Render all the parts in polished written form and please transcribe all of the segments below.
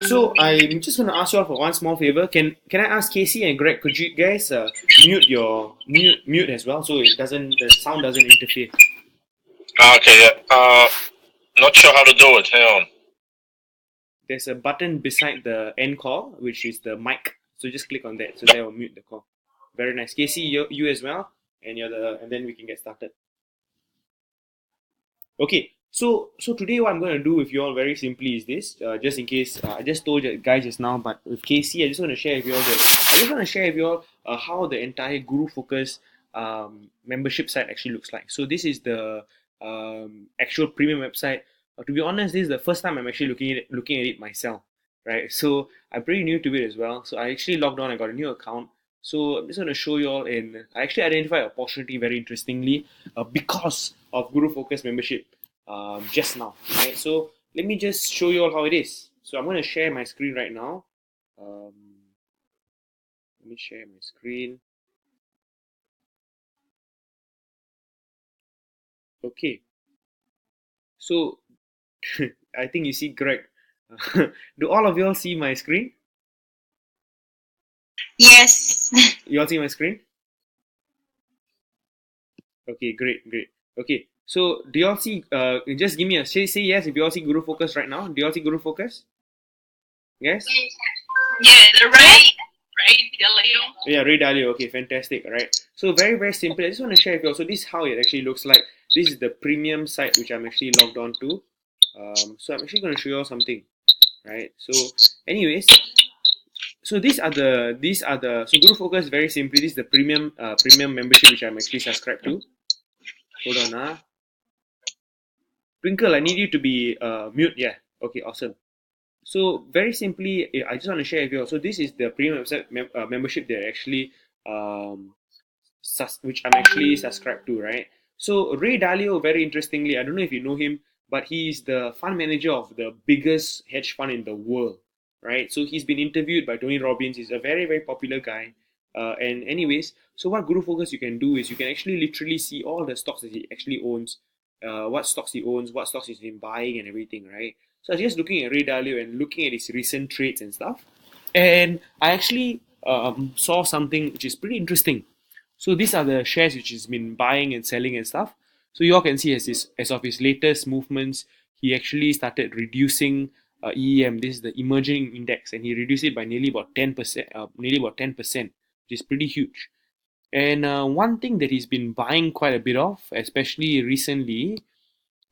So I'm just gonna ask you all for one small favor. Can I ask Casey and Greg? Could you guys mute as well so the sound doesn't interfere. Okay, yeah. Not sure how to do it. Hang on. There's a button beside the end call which is the mic. So just click on that. So that will mute the call. Very nice. Casey, you as well, and then we can get started. Okay, so today what I'm going to do with you all very simply is this. Just in case I just told you guys just now, but with Casey, I just want to share with you all how the entire Guru Focus membership site actually looks like. So this is the actual premium website. To be honest, this is the first time I'm actually looking at it myself, right? So I'm pretty new to it as well. So I actually logged on. I got a new account. So I'm just going to show you all I actually identified an opportunity very interestingly because of Guru Focus membership just now, right? So let me just show you all how it is. So I'm going to share my screen right now. Let me share my screen. Okay. So I think you see Greg. Do all of you all see my screen? Yes. You all see my screen? Okay, great. Okay, so do you all see? Just give me a say yes if you all see Guru Focus right now. Do you all see Guru Focus? Yes. Yeah, the right, Dalio. Yeah, Ray Dalio. Okay, fantastic. All right. So very simple. I just want to share with you. So this is how it actually looks like. This is the premium site which I'm actually logged on to. So I'm actually going to show you all something, right? So, anyways, so so Guru Focus very simply. This is the premium membership which I'm actually subscribed to. Hold on, Twinkle, I need you to be mute. Yeah. Okay. Awesome. So very simply, I just want to share with you. So this is the premium website membership that actually which I'm actually subscribed to, right? So Ray Dalio, very interestingly, I don't know if you know him, but he's the fund manager of the biggest hedge fund in the world, right? So he's been interviewed by Tony Robbins. He's a very popular guy. And anyways, so what Guru Focus you can do is you can actually literally see all the stocks that he actually owns, what stocks he owns, what stocks he's been buying, and everything, right? So I was just looking at Ray Dalio and looking at his recent trades and stuff, and I actually saw something which is pretty interesting. So these are the shares which he's been buying and selling and stuff. So you all can see as of his latest movements, he actually started reducing EEM. This is the emerging index, and he reduced it by nearly about 10%. Nearly about 10%, which is pretty huge. And one thing that he's been buying quite a bit of, especially recently,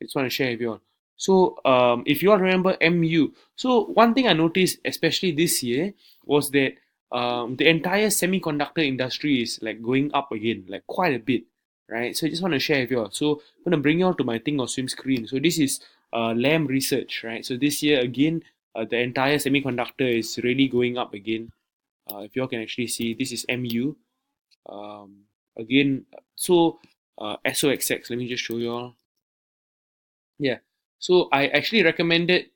I just want to share with you all. So if you all remember MU, so one thing I noticed, especially this year, was that the entire semiconductor industry is like going up again, like quite a bit, right? So I just want to share with you all. So I'm gonna bring you all to my Think or Swim screen. So this is Lam Research, right? So this year again, the entire semiconductor is really going up again. If you all can actually see, this is MU. Again, so SOXX. Let me just show you all. Yeah. So I actually recommended.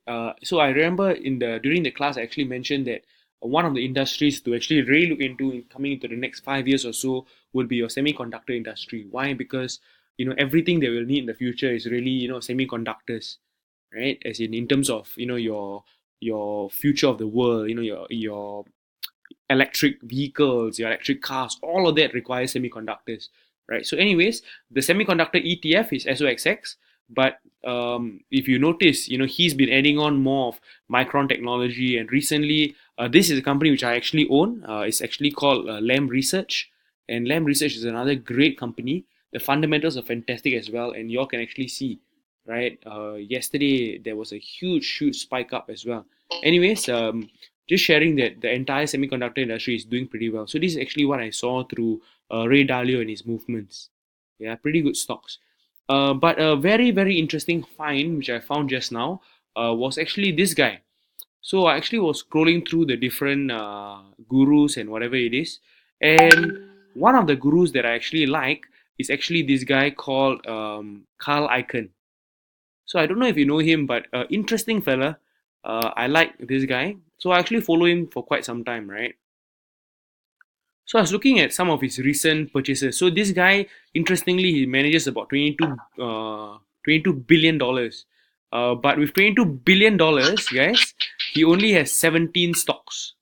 So I remember during the class I actually mentioned that one of the industries to actually really look into in coming into the next 5 years or so will be your semiconductor industry. Why? Because everything that we'll need in the future is really semiconductors, right? As in terms of your future of the world, your electric vehicles, your electric cars, all of that requires semiconductors, right? So, anyways, the semiconductor ETF is SOXX, but if you notice, he's been adding on more of Micron technology, and recently, this is a company which I actually own. It's actually called Lam Research, and Lam Research is another great company. The fundamentals are fantastic as well, and you all can actually see, right? Yesterday there was a huge spike up as well. Anyways, just sharing that the entire semiconductor industry is doing pretty well. So this is actually what I saw through Ray Dalio and his movements. Yeah, pretty good stocks. But a very interesting find which I found just now was actually this guy. So I actually was scrolling through the different gurus and whatever it is, and one of the gurus that I actually like is actually this guy called Carl Icahn. So I don't know if you know him, but interesting fella. I like this guy. So I actually follow him for quite some time, right? So I was looking at some of his recent purchases. So this guy, interestingly, he manages about 22 billion dollars. But with $22 billion, guys, he only has 17 stocks,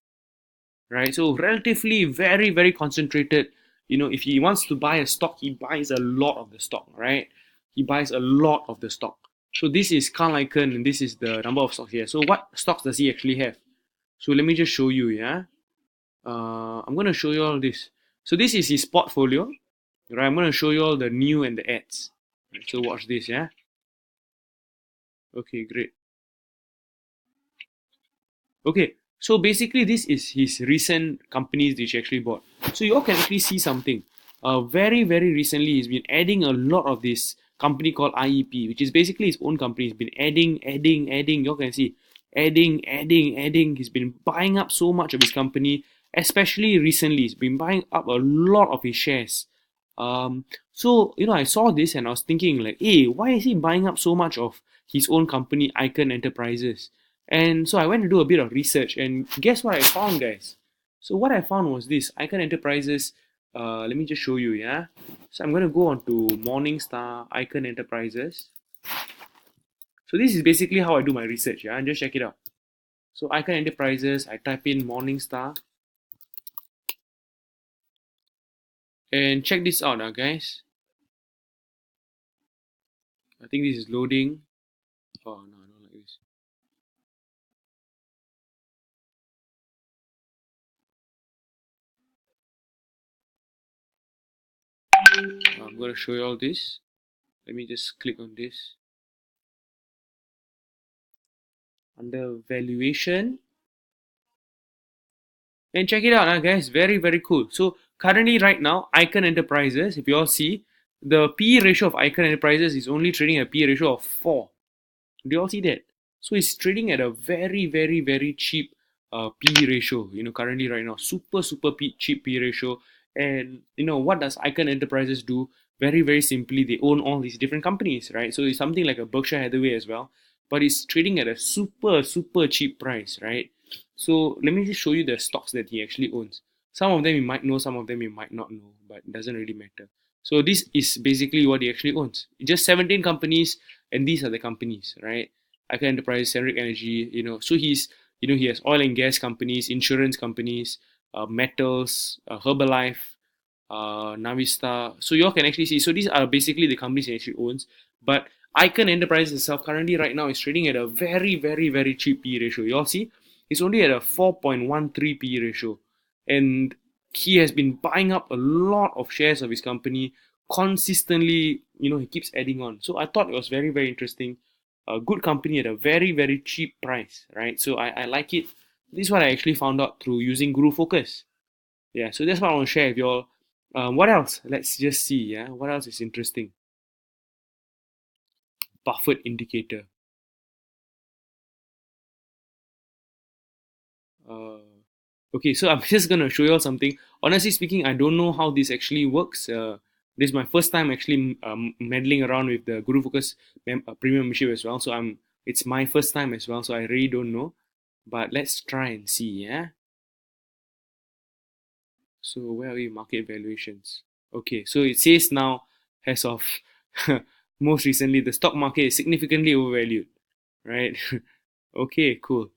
right? So relatively very, very concentrated. If he wants to buy a stock, he buys a lot of the stock, right? He buys a lot of the stock. So this is Carl Icahn, and this is the number of stocks here. So what stocks does he actually have? So let me just show you, yeah. I'm going to show you all this. So this is his portfolio, right? I'm going to show you all the new and the ads. Right, so watch this, yeah. Okay, great. Okay, so basically this is his recent companies which he actually bought. So you all can actually see something. Very, very recently he's been adding a lot of this company called IEP, which is basically his own company. He's been adding. You all can see adding. He's been buying up so much of his company, especially recently. He's been buying up a lot of his shares. So I saw this and I was thinking like, hey, why is he buying up so much of his own company, Icahn Enterprises? And so I went to do a bit of research, and guess what I found, guys? So what I found was this: Icahn Enterprises. Let me just show you, yeah. So I'm going to go on to Morningstar Icahn Enterprises. So this is basically how I do my research, yeah. And just check it out. So Icahn Enterprises, I type in Morningstar, and check this out, guys. I think this is loading. Oh no, I don't like this. I'm going to show you all this. Let me just click on this. Under valuation. And check it out, guys. Very, very cool. So currently right now, Icahn Enterprises, if you all see, the PE ratio of Icahn Enterprises is only trading at a PE ratio of 4. Do you all see that? So it's trading at a very, very, very cheap PE ratio, currently right now. Super, super cheap PE ratio. And, what does Icahn Enterprises do? Very, very simply, they own all these different companies, right? So it's something like a Berkshire Hathaway as well. But it's trading at a super, super cheap price, right? So let me just show you the stocks that he actually owns. Some of them you might know, some of them you might not know, but it doesn't really matter. So this is basically what he actually owns. Just 17 companies, and these are the companies, right? Icahn Enterprise, Senric Energy, so he has oil and gas companies, insurance companies, metals, Herbalife, Navista. So you all can actually see. So these are basically the companies he actually owns. But Icahn Enterprise itself currently right now is trading at a very, very, very cheap PE ratio. You all see? It's only at a 4.13 PE ratio. And he has been buying up a lot of shares of his company consistently. He keeps adding on. So I thought it was very, very interesting. A good company at a very, very cheap price, right? So I like it. This is what I actually found out through using Guru Focus. Yeah, so that's what I want to share with you all. What else? Let's just see. Yeah, what else is interesting? Buffett indicator. Okay, so I'm just gonna show you all something. Honestly speaking, I don't know how this actually works. This is my first time actually meddling around with the Guru Focus premium membership as well. So it's my first time as well. So I really don't know. But let's try and see. Yeah. So where are we? Market valuations. Okay, so it says now, as of most recently, the stock market is significantly overvalued, right? Okay, cool.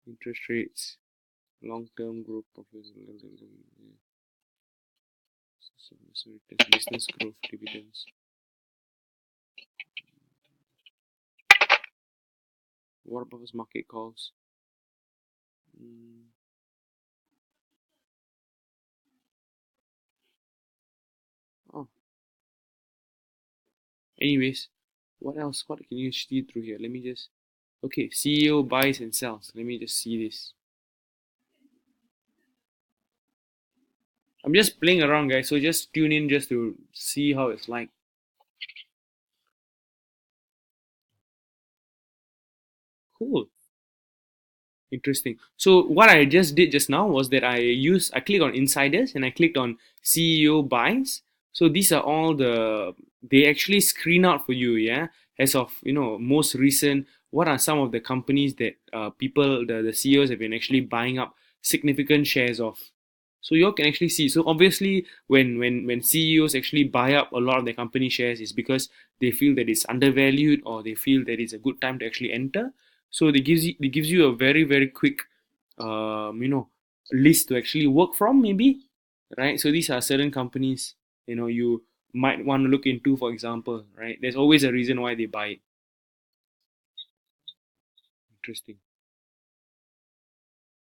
Interest rates, long-term growth, business growth, dividends. What about market calls? Oh. Anyways, what else? What can you see through here? Let me just. Okay, CEO buys and sells. Let me just see this. I'm just playing around, guys. So just tune in just to see how it's like. Cool. Interesting. So what I just did just now was that I clicked on insiders and I clicked on CEO buys. So these are all they actually screen out for you, yeah, as of most recent. What are some of the companies that the CEOs have been actually buying up significant shares of? So you all can actually see. So obviously, when CEOs actually buy up a lot of their company shares, is because they feel that it's undervalued or they feel that it's a good time to actually enter. So they gives you a very very quick, list to actually work from, maybe, right? So these are certain companies, you might want to look into, for example, right? There's always a reason why they buy it. Interesting.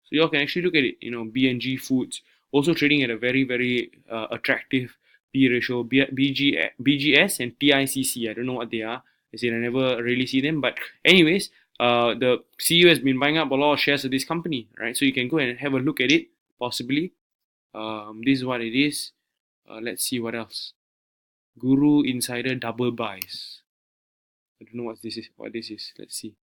So you all can actually look at it, BNG Foods also trading at a very, very attractive P ratio. BGS and TICC, I don't know what they are. I said I never really see them. But anyways, the CEO has been buying up a lot of shares of this company, right? So you can go and have a look at it, possibly. This is what it is. Let's see what else. Guru Insider Double Buys. I don't know what this is. Let's see.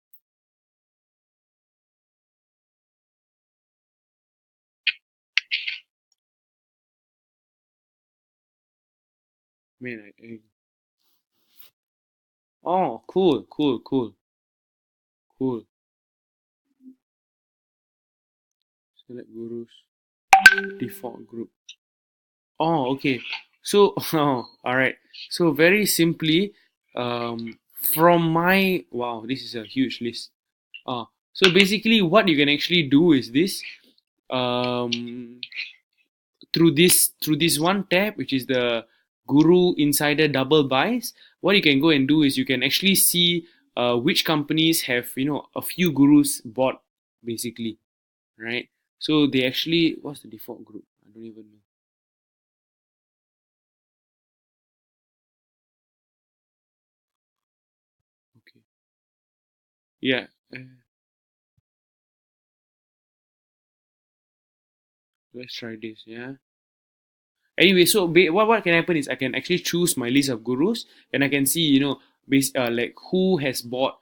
Man, oh, cool. Select gurus. Default group. Oh, okay. So, oh, all right. So very simply, from my wow, this is a huge list. So basically, what you can actually do is this. Um, through this one tab, which is the Guru Insider Double Buys, what you can go and do is you can actually see which companies have a few gurus bought, basically, right? So they actually, what's the default group? I don't even know. Okay, yeah. Let's try this. Yeah. Anyway, so what can happen is I can actually choose my list of gurus, and I can see like who has bought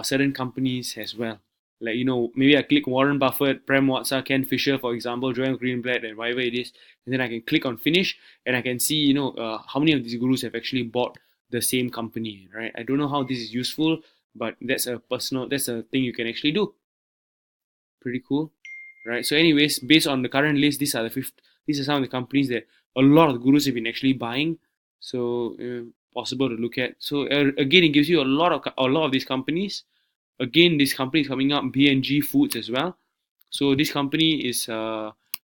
certain companies as well. Like maybe I click Warren Buffett, Prem Watsa, Ken Fisher, for example, Joel Greenblatt, and whatever it is, and then I can click on finish, and I can see how many of these gurus have actually bought the same company, right? I don't know how this is useful, but that's a thing you can actually do. Pretty cool, right? So anyways, based on the current list, these are some of the companies that a lot of the gurus have been actually buying. So possible to look at. So again, it gives you a lot of these companies. Again, this company is coming up, BNG Foods as well. So this company is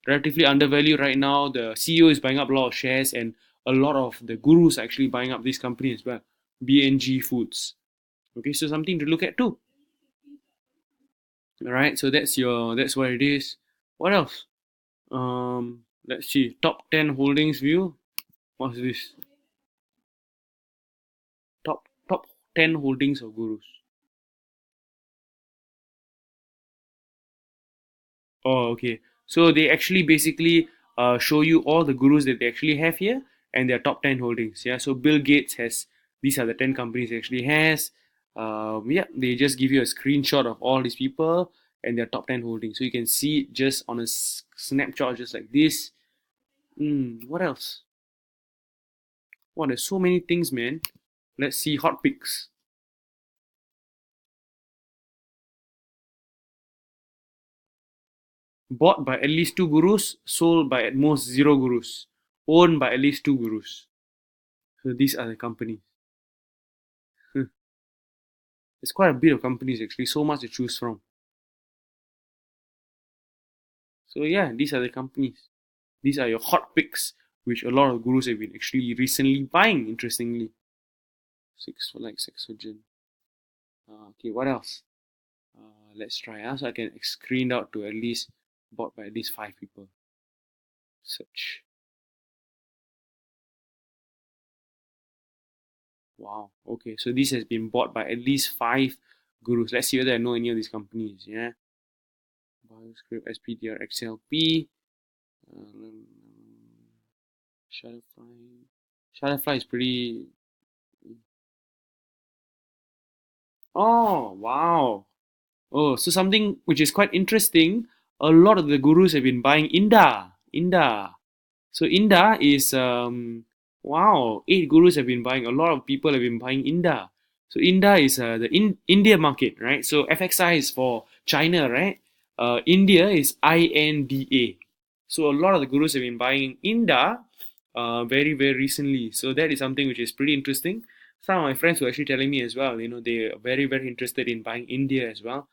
relatively undervalued right now. The CEO is buying up a lot of shares, and a lot of the gurus are actually buying up this company as well, BNG Foods. Okay, so something to look at too. All right, so that's what it is. What else? Let's see. Top 10 holdings view. What's this? Top 10 holdings of gurus. Oh, okay. So they actually basically show you all the gurus that they actually have here and their top 10 holdings. Yeah. So Bill Gates has, these are the 10 companies he actually has. Yeah, they just give you a screenshot of all these people and their top 10 holdings. So you can see it just on a snapshot, just like this. What else? Wow, there's so many things, man. Let's see hot picks. Bought by at least 2 gurus, sold by at most 0 gurus, owned by at least 2 gurus. So these are the companies. It's quite a bit of companies actually, so much to choose from. So yeah, these are the companies. These are your hot picks, which a lot of gurus have been actually recently buying, interestingly. Six for like Sexogen. Okay, what else? Let's try. So I can screen out to at least bought by at least 5 people. Search. Wow. Okay, so this has been bought by at least 5 gurus. Let's see whether I know any of these companies. Yeah. Bioscript, SPDR, XLP. Shutterfly. Shutterfly is pretty. Oh, wow. Oh, so something which is quite interesting. A lot of the gurus have been buying Inda. Inda. So Inda is wow. 8 gurus have been buying. A lot of people have been buying Inda. So Inda is the India market, right? So FXI is for China, right? India is INDA. So a lot of the gurus have been buying Inda very, very recently. So that is something which is pretty interesting. Some of my friends were actually telling me as well, they are very, very interested in buying India as well.